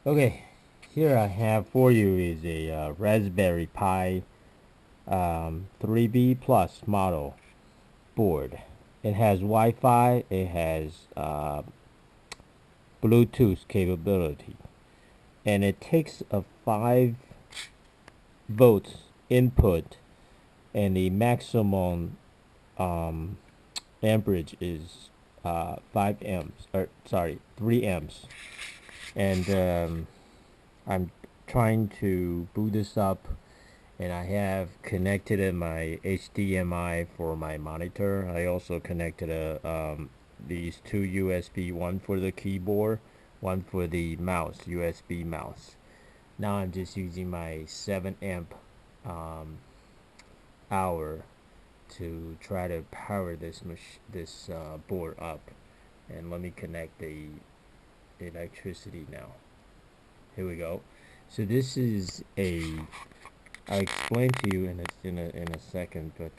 Okay, here I have for you is a Raspberry Pi 3B Plus model board. It has Wi-Fi, it has Bluetooth capability, and it takes a 5 volts input, and the maximum um, amperage is 5 amps, or sorry, 3 amps. And I'm trying to boot this up, and I have connected my HDMI for my monitor. I also connected these two USB, one for the keyboard, one for the mouse, USB mouse. Now I'm just using my 7 amp um, hour to try to power this board up. And let me connect the electricity now. Here we go. So this is a, I'll explain to you in a second, but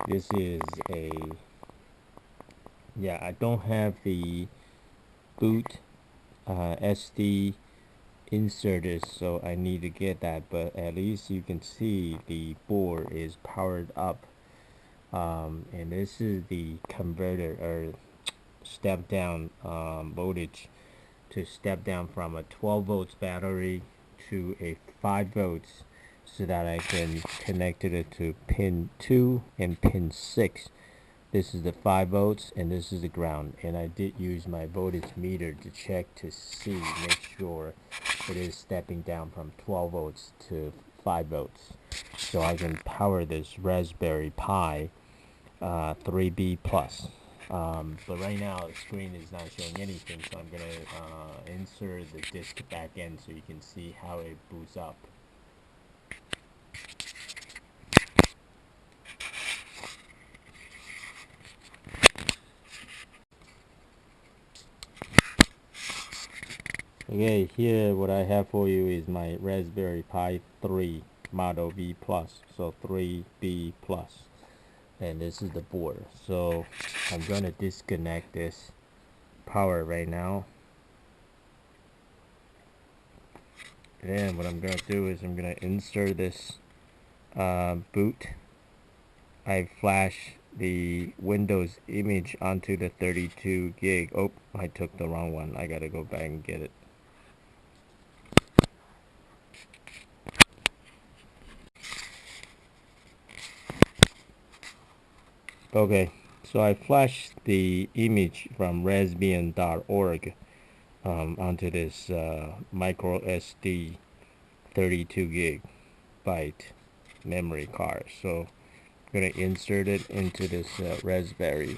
this is a, yeah, I don't have the boot SD inserted, so I need to get that, but at least you can see the board is powered up. And this is the converter or step down voltage to step down from a 12 volts battery to a 5 volts, so that I can connect it to pin 2 and pin 6. This is the 5 volts and this is the ground, and I did use my voltage meter to check to see, make sure it is stepping down from 12 volts to 5 volts, so I can power this Raspberry Pi 3B plus. But right now the screen is not showing anything, so I'm gonna insert the disk back in so you can see how it boots up. Okay, here what I have for you is my Raspberry Pi 3 Model B plus, so 3B plus, and this is the board. So I'm gonna disconnect this power right now, and what I'm gonna do is I'm gonna insert this boot. I flash the Windows image onto the 32 gig. Oh, I took the wrong one. I gotta go back and get it. Okay, so I flashed the image from raspbian.org onto this micro SD 32 gigabyte memory card. So I'm gonna insert it into this Raspberry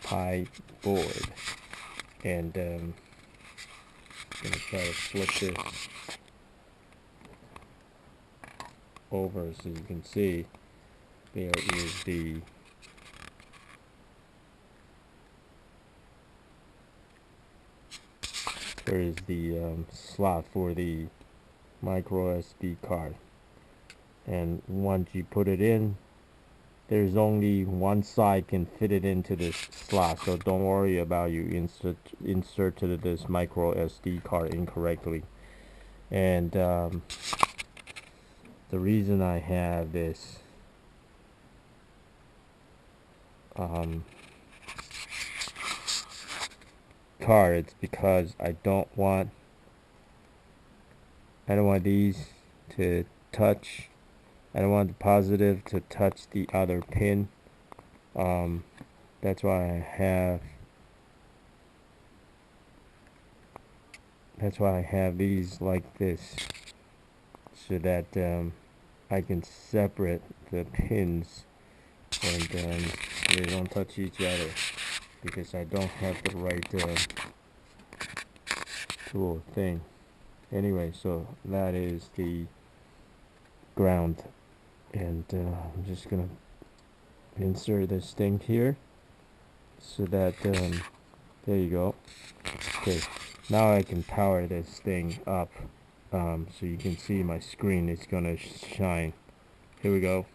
Pi board, and gonna try to flip this over so you can see there is the slot for the micro SD card, and once you put it in, there's only one side can fit it into this slot, so don't worry about you inserted this micro SD card incorrectly. And the reason I have this card is because I don't want these to touch. I don't want the positive to touch the other pin. That's why I have these like this, so that I can separate the pins, and they don't touch each other, because I don't have the right tool thing. Anyway, so that is the ground, and I'm just gonna insert this thing here, so that there you go. Okay, now I can power this thing up, so you can see my screen is gonna shine. Here we go.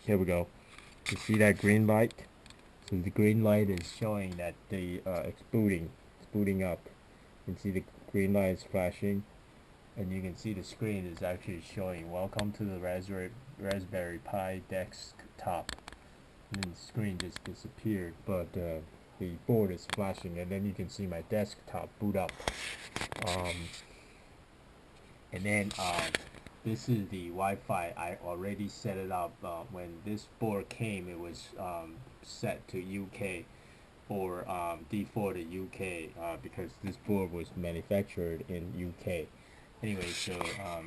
You see that green light? So the green light is showing that it's booting up. You can see the green light is flashing, and you can see the screen is actually showing welcome to the Raspberry Pi desktop. And then the screen just disappeared, but the board is flashing, and then you can see my desktop boot up. And then this is the Wi-Fi. I already set it up. When this board came, it was set to UK or defaulted UK because this board was manufactured in UK. Anyway, so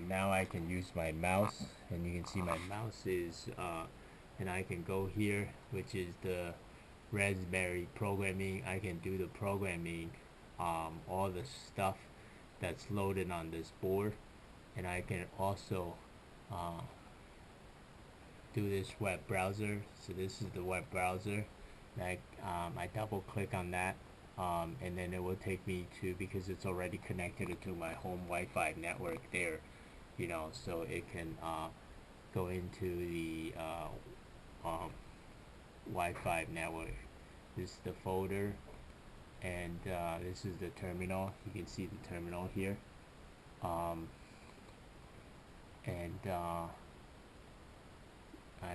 now I can use my mouse, and you can see my mouse is and I can go here, which is the Raspberry programming. I can do the programming, all the stuff that's loaded on this board, and I can also do this web browser. So this is the web browser. I double click on that, and then it will take me to, because it's already connected to my home Wi-Fi network there, you know, so it can go into the Wi-Fi network. This is the folder, and this is the terminal. You can see the terminal here, and I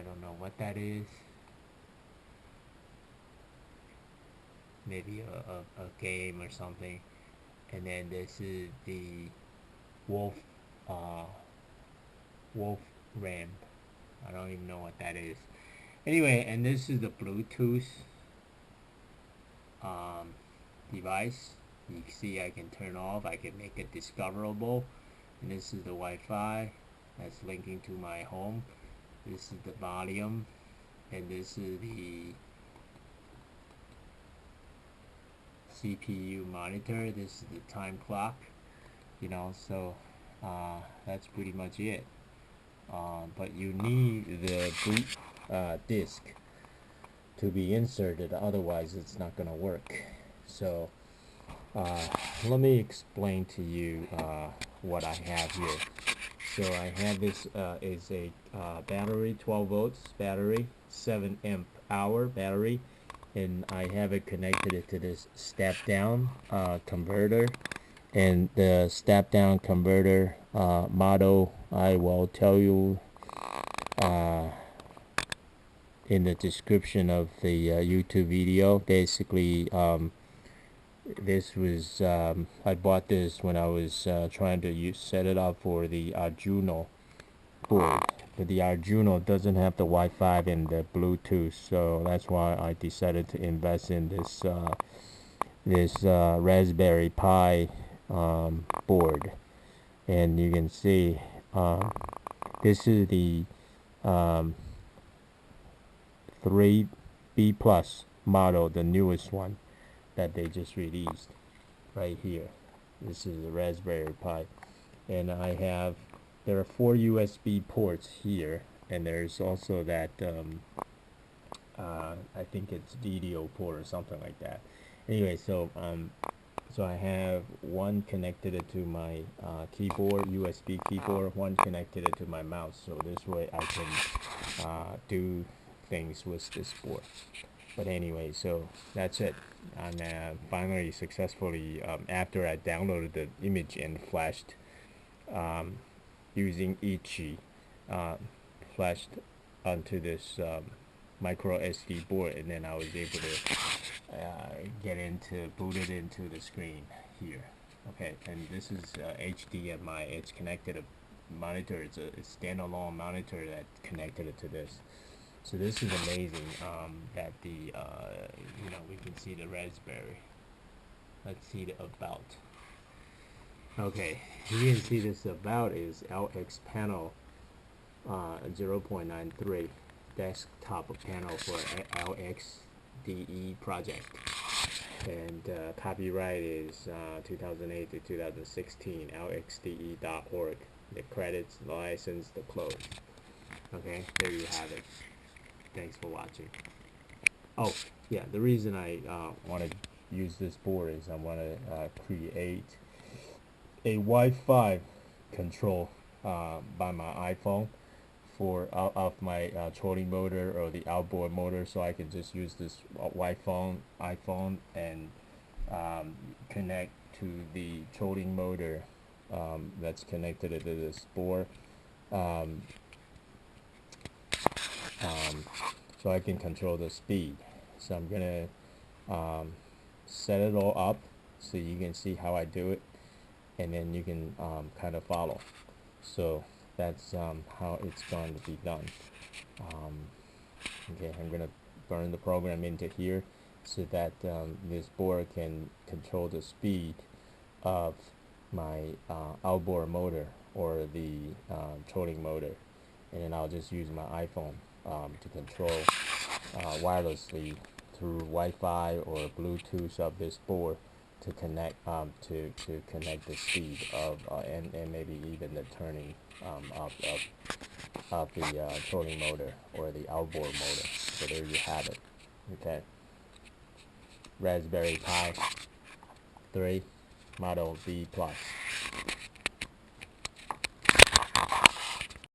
don't know what that is. Maybe a game or something. And then this is the Wolf RAM. I don't even know what that is. Anyway, and this is the Bluetooth device. You can see I can turn off. I can make it discoverable. And this is the Wi-Fi that's linking to my home. This is the volume, and this is the CPU monitor. This is the time clock, you know, so that's pretty much it. But you need the boot disk to be inserted, otherwise it's not going to work. So let me explain to you what I have here. So I have this is a battery, 12 volts battery, 7 amp hour battery, and I have it connected to this step down converter. And the step down converter model I will tell you in the description of the YouTube video. Basically, this was I bought this when I was trying to set it up for the Arduino board, but the Arduino doesn't have the Wi-Fi and the Bluetooth, so that's why I decided to invest in this Raspberry Pi board. And you can see this is the 3B Plus model, the newest one that they just released right here. This is the Raspberry Pi, and there are 4 USB ports here, and there's also that I think it's DDO port or something like that. Anyway, so I have one connected to my keyboard, USB keyboard, one connected to my mouse, so this way I can do things with this board. But anyway, so that's it. And finally, successfully, after I downloaded the image and flashed using Ichi, flashed onto this micro SD board, and then I was able to boot it into the screen here. Okay, and this is HDMI. It's connected to monitor. It's a standalone monitor that connected to this. So this is amazing that the we can see the Raspberry. Let's see the about. Okay, you can see this about is LX panel 0.93 desktop panel for LXDE project, and copyright is 2008 to 2016 lxde.org. The credits, the license, the close. Okay, there you have it. Thanks for watching. Oh yeah, the reason I want to use this board is I want to create a Wi-Fi control by my iPhone for of my trolling motor or the outboard motor, so I can just use this iPhone and connect to the trolling motor that's connected to this board, um, so I can control the speed. So I'm gonna set it all up so you can see how I do it, and then you can kind of follow. So that's how it's going to be done. Okay, I'm gonna burn the program into here so that this board can control the speed of my outboard motor or the trolling motor, and then I'll just use my iPhone to control wirelessly through Wi-Fi or Bluetooth of this board to connect to connect the speed of and maybe even the turning of the trolling motor or the outboard motor. So there you have it. Okay. Raspberry Pi 3 Model B Plus.